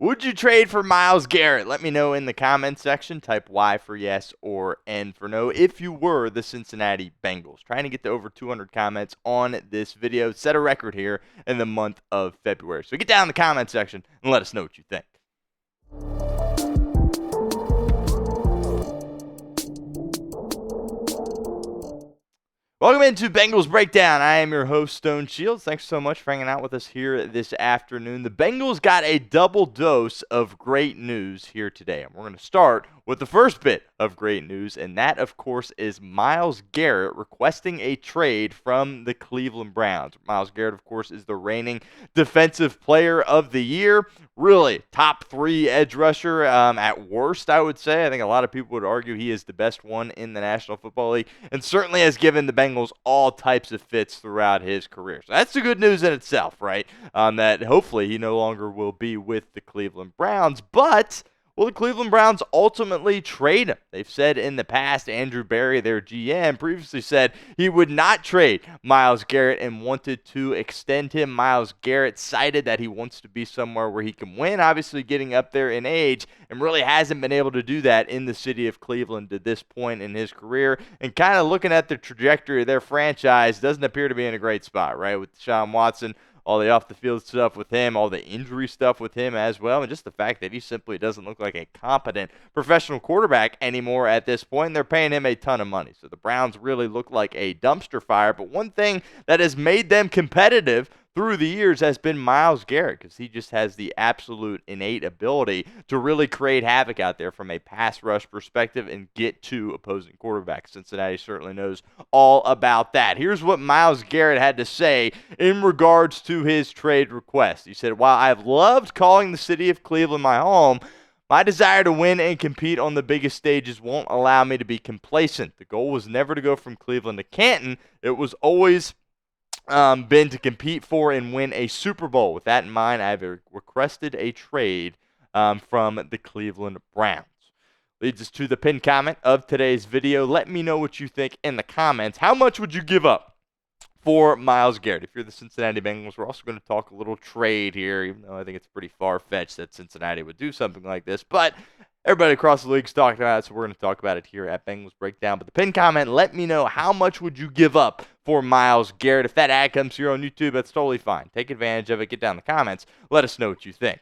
Would you trade for Myles Garrett? Let me know in the comments section. Type Y for yes or N for no if you were the Cincinnati Bengals. Trying to get to over 200 comments on this video. Set a record here in the month of February. So get down in the comment section and let us know what you think. Welcome into Bengals Breakdown. I am your host, Stone Shields. Thanks so much for hanging out with us here this afternoon. The Bengals got a double dose of great news here today. And we're going to start with the first bit of great news, and that, of course, is Myles Garrett requesting a trade from the Cleveland Browns. Myles Garrett, of course, is the reigning Defensive Player of the Year. Really, top 3 edge rusher at worst, I would say. I think a lot of people would argue he is the best one in the National Football League, and certainly has given the Bengals all types of fits throughout his career. So that's the good news in itself, right? That hopefully he no longer will be with the Cleveland Browns, but will the Cleveland Browns ultimately trade him? They've said in the past, Andrew Berry, their GM, previously said he would not trade Myles Garrett and wanted to extend him. Myles Garrett cited that he wants to be somewhere where he can win, obviously getting up there in age, and really hasn't been able to do that in the city of Cleveland to this point in his career. And kind of looking at the trajectory of their franchise, doesn't appear to be in a great spot, right? With Deshaun Watson, all the off-the-field stuff with him, all the injury stuff with him as well, and just the fact that he simply doesn't look like a competent professional quarterback anymore at this point, and they're paying him a ton of money. So the Browns really look like a dumpster fire, but one thing that has made them competitive through the years has been Myles Garrett, because he just has the absolute innate ability to really create havoc out there from a pass rush perspective and get to opposing quarterbacks. Cincinnati certainly knows all about that. Here's what Myles Garrett had to say in regards to his trade request. He said, "While I've loved calling the city of Cleveland my home, my desire to win and compete on the biggest stages won't allow me to be complacent. The goal was never to go from Cleveland to Canton. It was always been to compete for and win a Super Bowl. With that in mind, I've requested a trade from the Cleveland Browns." Leads us to the pinned comment of today's video. Let me know what you think in the comments. How much would you give up for Myles Garrett? If you're the Cincinnati Bengals, we're also going to talk a little trade here, even though I think it's pretty far-fetched that Cincinnati would do something like this. But everybody across the league's talking about it, so we're going to talk about it here at Bengals Breakdown. But the pinned comment, let me know how much would you give up for Myles Garrett. If that ad comes here on YouTube, that's totally fine. Take advantage of it. Get down in the comments. Let us know what you think.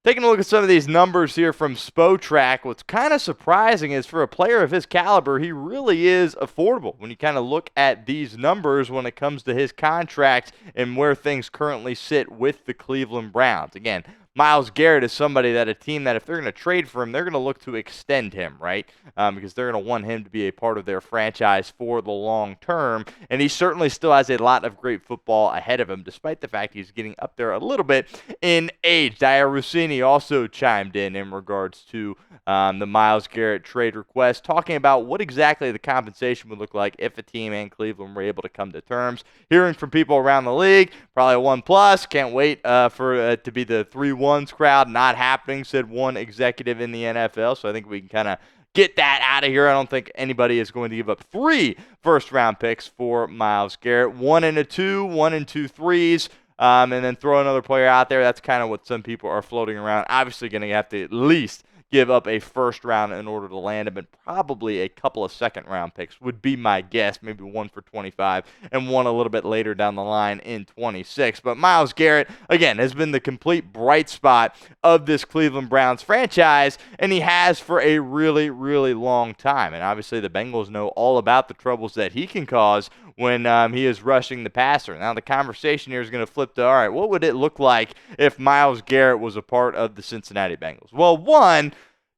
Taking a look at some of these numbers here from Spotrac, what's kind of surprising is for a player of his caliber, he really is affordable when you kind of look at these numbers when it comes to his contract and where things currently sit with the Cleveland Browns. Again, Myles Garrett is somebody that a team that if they're going to trade for him, they're going to look to extend him, right? Because they're going to want him to be a part of their franchise for the long term. And he certainly still has a lot of great football ahead of him, despite the fact he's getting up there a little bit in age. Dyer Rossini also chimed in regards to the Myles Garrett trade request, talking about what exactly the compensation would look like if a team and Cleveland were able to come to terms. Hearing from people around the league, probably a 1+. Can't wait for to be the 3-1 crowd. Not happening, said one executive in the NFL. So I think we can kind of get that out of here. I don't think anybody is going to give up 3 first-round picks for Myles Garrett. 1 and a 2, 1 and 2 threes, and then throw another player out there. That's kind of what some people are floating around. Obviously going to have to at least give up a first round in order to land him, and probably a couple of second-round picks would be my guess. Maybe one for 25 and one a little bit later down the line in 26. But Myles Garrett, again, has been the complete bright spot of this Cleveland Browns franchise, and he has for a really, really long time. And obviously the Bengals know all about the troubles that he can cause when he is rushing the passer. Now the conversation here is going to flip to, all right, what would it look like if Myles Garrett was a part of the Cincinnati Bengals? Well, one,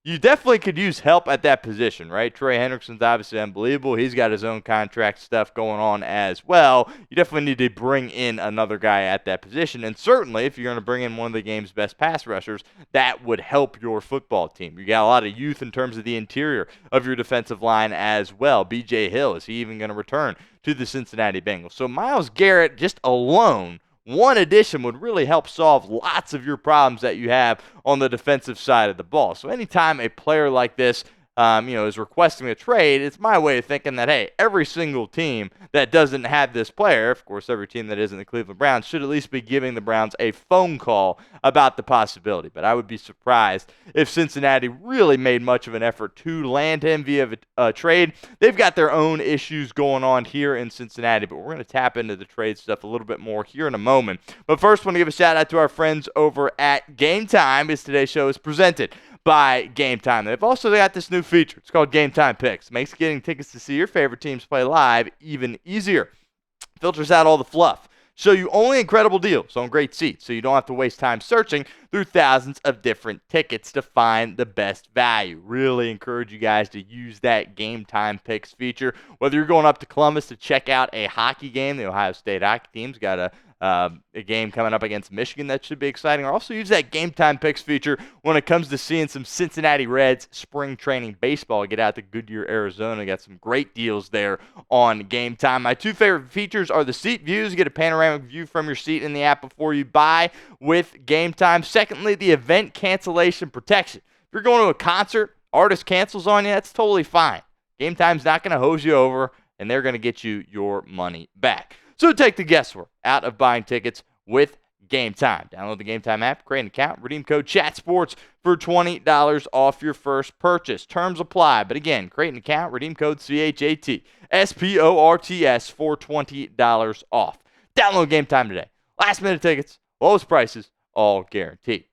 you definitely could use help at that position, right? Trey Hendrickson's obviously unbelievable. He's got his own contract stuff going on as well. You definitely need to bring in another guy at that position. And certainly, if you're going to bring in one of the game's best pass rushers, that would help your football team. You got a lot of youth in terms of the interior of your defensive line as well. B.J. Hill, is he even going to return to the Cincinnati Bengals? So Myles Garrett, just alone, one addition would really help solve lots of your problems that you have on the defensive side of the ball. So anytime a player like this is requesting a trade, it's my way of thinking that, hey, every single team that doesn't have this player, of course, every team that isn't the Cleveland Browns, should at least be giving the Browns a phone call about the possibility. But I would be surprised if Cincinnati really made much of an effort to land him via a trade. They've got their own issues going on here in Cincinnati, but we're going to tap into the trade stuff a little bit more here in a moment. But first, I want to give a shout out to our friends over at Game Time, as today's show is presented by Game Time. They've also got this new feature. It's called Game Time Picks. It makes getting tickets to see your favorite teams play live even easier. Filters out all the fluff. Show you only incredible deals on great seats, so you don't have to waste time searching through thousands of different tickets to find the best value. Really encourage you guys to use that Game Time Picks feature. Whether you're going up to Columbus to check out a hockey game, the Ohio State hockey team's got a game coming up against Michigan that should be exciting. Or also use that Game Time Picks feature when it comes to seeing some Cincinnati Reds spring training baseball. Get out to Goodyear, Arizona. Got some great deals there on Game Time. My two favorite features are the seat views. Get a panoramic view from your seat in the app before you buy with Game Time. Secondly, the event cancellation protection. If you're going to a concert, artist cancels on you, that's totally fine. Game Time's not going to hose you over, and they're going to get you your money back. So take the guesswork out of buying tickets with Game Time. Download the Game Time app, create an account, redeem code CHATSPORTS for $20 off your first purchase. Terms apply. But again, create an account, redeem code CHATSPORTS for $20 off. Download Game Time today. Last minute tickets, lowest prices, all guaranteed.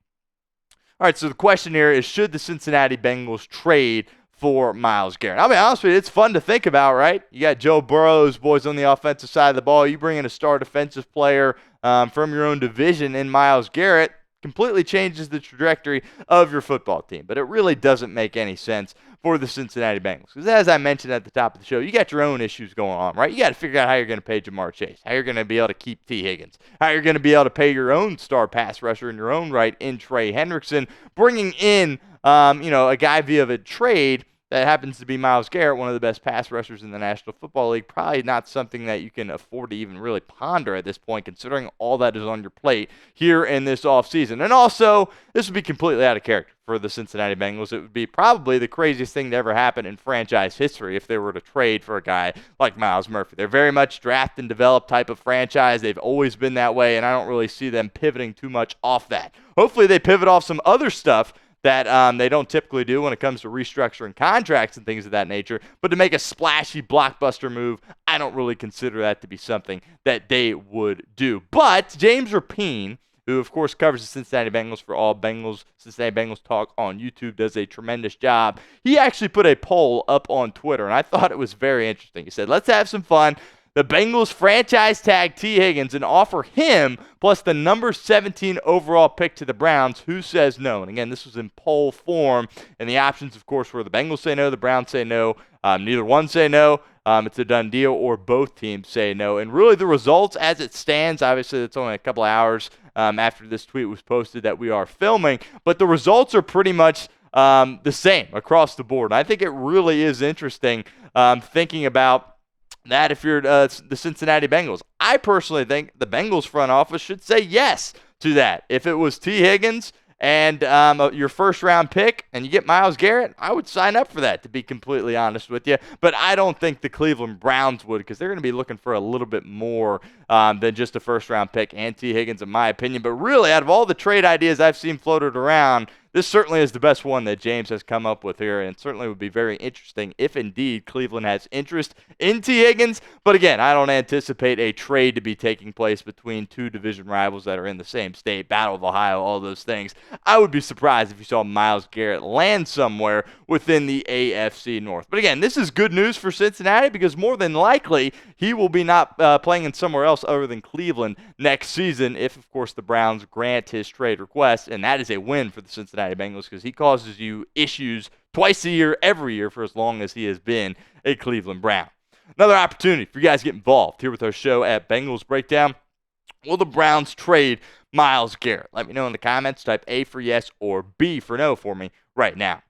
All right, so the question here is, should the Cincinnati Bengals trade for Myles Garrett? I'll be honest with you, it's fun to think about, right? You got Joe Burrow's boys on the offensive side of the ball. You bring in a star defensive player from your own division in Myles Garrett, completely changes the trajectory of your football team. But it really doesn't make any sense for the Cincinnati Bengals. Because as I mentioned at the top of the show, you got your own issues going on, right? You got to figure out how you're going to pay Jamar Chase, how you're going to be able to keep T. Higgins, how you're going to be able to pay your own star pass rusher in your own right in Trey Hendrickson, bringing in a guy via a trade that happens to be Myles Garrett, one of the best pass rushers in the National Football League. Probably not something that you can afford to even really ponder at this point, considering all that is on your plate here in this offseason. And also, this would be completely out of character for the Cincinnati Bengals. It would be probably the craziest thing to ever happen in franchise history if they were to trade for a guy like Myles Murphy. They're very much draft and develop type of franchise. They've always been that way, and I don't really see them pivoting too much off that. Hopefully they pivot off some other stuff that they don't typically do when it comes to restructuring contracts and things of that nature. But to make a splashy blockbuster move, I don't really consider that to be something that they would do. But James Rapine, who of course covers the Cincinnati Bengals for all Cincinnati Bengals talk on YouTube, does a tremendous job. He actually put a poll up on Twitter, and I thought it was very interesting. He said, let's have some fun. The Bengals franchise tag T. Higgins and offer him plus the number 17 overall pick to the Browns. Who says no? And again, this was in poll form, and the options, of course, were the Bengals say no, the Browns say no, neither one say no. It's a done deal, or both teams say no. And really, the results as it stands, obviously, it's only a couple of hours after this tweet was posted that we are filming, but the results are pretty much the same across the board. And I think it really is interesting thinking about that if you're the Cincinnati Bengals. I personally think the Bengals front office should say yes to that. If it was T. Higgins and your first-round pick and you get Myles Garrett, I would sign up for that, to be completely honest with you. But I don't think the Cleveland Browns would, because they're going to be looking for a little bit more than just a first-round pick and T. Higgins, in my opinion. But really, out of all the trade ideas I've seen floated around, this certainly is the best one that James has come up with here, and it certainly would be very interesting if indeed Cleveland has interest in T. Higgins. But again, I don't anticipate a trade to be taking place between two division rivals that are in the same state, Battle of Ohio, all those things. I would be surprised if you saw Myles Garrett land somewhere within the AFC North. But again, this is good news for Cincinnati, because more than likely he will be not playing in somewhere else other than Cleveland next season if, of course, the Browns grant his trade request, and that is a win for the Cincinnati Bengals, because he causes you issues twice a year, every year, for as long as he has been a Cleveland Brown. Another opportunity for you guys to get involved here with our show at Bengals Breakdown. Will the Browns trade Myles Garrett? Let me know in the comments. Type A for yes or B for no for me right now.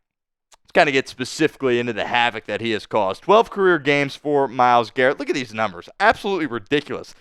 Let's kind of get specifically into the havoc that he has caused. 12 career games for Myles Garrett. Look at these numbers. Absolutely ridiculous.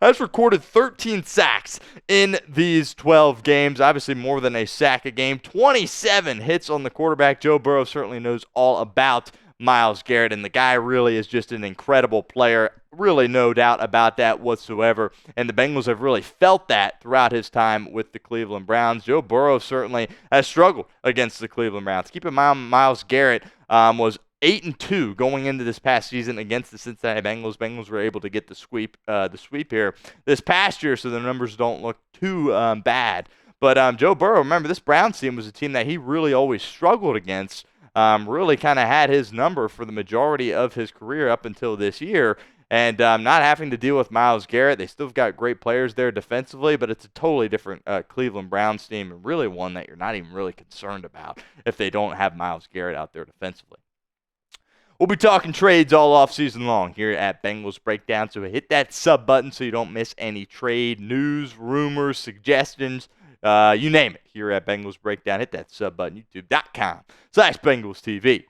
has recorded 13 sacks in these 12 games. Obviously more than a sack a game. 27 hits on the quarterback. Joe Burrow certainly knows all about Myles Garrett, and the guy really is just an incredible player. Really no doubt about that whatsoever. And the Bengals have really felt that throughout his time with the Cleveland Browns. Joe Burrow certainly has struggled against the Cleveland Browns. Keep in mind, Myles Garrett was 8-2 going into this past season against the Cincinnati Bengals. Bengals were able to get the sweep here this past year, so the numbers don't look too bad. But Joe Burrow, remember, this Browns team was a team that he really always struggled against. Really kind of had his number for the majority of his career up until this year. And not having to deal with Myles Garrett. They still got great players there defensively, but it's a totally different Cleveland Browns team, and really one that you're not even really concerned about if they don't have Myles Garrett out there defensively. We'll be talking trades all offseason long here at Bengals Breakdown, so hit that sub button so you don't miss any trade news, rumors, suggestions, you name it here at Bengals Breakdown. Hit that sub button, youtube.com/BengalsTV.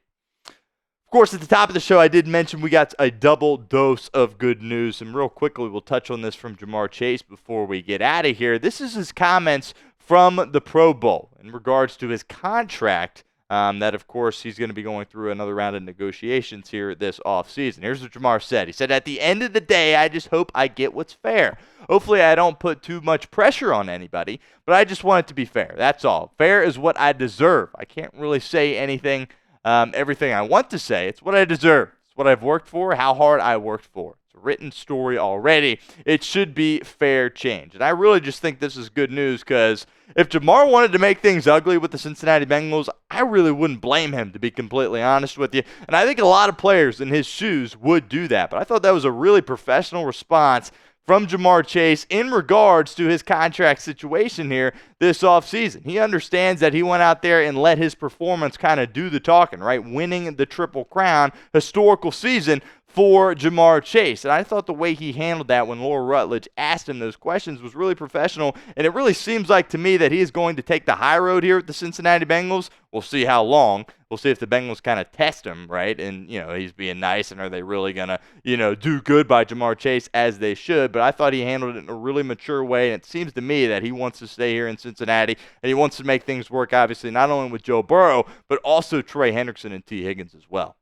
Of course, at the top of the show, I did mention we got a double dose of good news, and real quickly, we'll touch on this from Ja'Marr Chase before we get out of here. This is his comments from the Pro Bowl in regards to his contract. That, of course, he's going to be going through another round of negotiations here this offseason. Here's what Ja'Marr said. He said, "At the end of the day, I just hope I get what's fair. Hopefully, I don't put too much pressure on anybody, but I just want it to be fair. That's all. Fair is what I deserve. I can't really say everything I want to say. It's what I deserve. It's what I've worked for, how hard I worked for. It's a written story already. It should be fair change." And I really just think this is good news because if Ja'Marr wanted to make things ugly with the Cincinnati Bengals, I really wouldn't blame him, to be completely honest with you. And I think a lot of players in his shoes would do that. But I thought that was a really professional response from Ja'Marr Chase in regards to his contract situation here this offseason. He understands that he went out there and let his performance kind of do the talking, right? Winning the Triple Crown, historical season for Ja'Marr Chase. And I thought the way he handled that when Laura Rutledge asked him those questions was really professional. And it really seems like to me that he is going to take the high road here at the Cincinnati Bengals. We'll see how long. We'll see if the Bengals kind of test him, right? And, he's being nice, and are they really going to, do good by Ja'Marr Chase as they should? But I thought he handled it in a really mature way, and it seems to me that he wants to stay here in Cincinnati, and he wants to make things work, obviously, not only with Joe Burrow, but also Trey Hendrickson and T. Higgins as well.